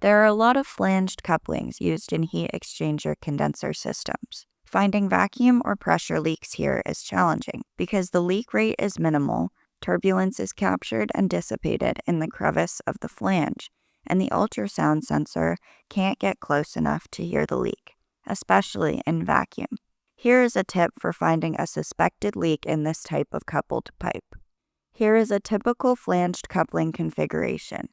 There are a lot of flanged couplings used in heat exchanger condenser systems. Finding vacuum or pressure leaks here is challenging because the leak rate is minimal, turbulence is captured and dissipated in the crevice of the flange, and the ultrasound sensor can't get close enough to hear the leak, especially in vacuum. Here is a tip for finding a suspected leak in this type of coupled pipe. Here is a typical flanged coupling configuration.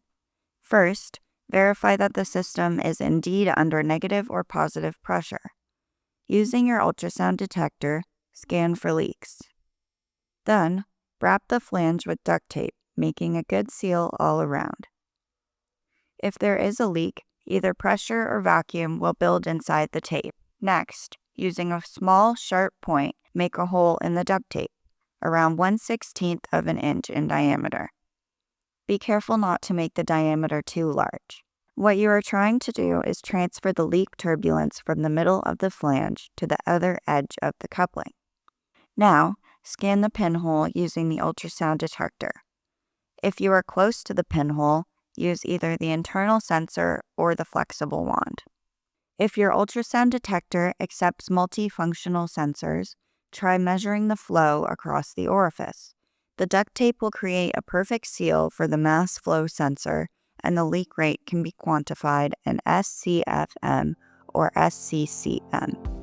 First, verify that the system is indeed under negative or positive pressure. Using your ultrasound detector, scan for leaks. Then, wrap the flange with duct tape, making a good seal all around. If there is a leak, either pressure or vacuum will build inside the tape. Next, using a small, sharp point, make a hole in the duct tape, around 1/16 of an inch in diameter. Be careful not to make the diameter too large. What you are trying to do is transfer the leak turbulence from the middle of the flange to the other edge of the coupling. Now, scan the pinhole using the ultrasound detector. If you are close to the pinhole, use either the internal sensor or the flexible wand. If your ultrasound detector accepts multifunctional sensors, try measuring the flow across the orifice. The duct tape will create a perfect seal for the mass flow sensor, and the leak rate can be quantified in SCFM or SCCM.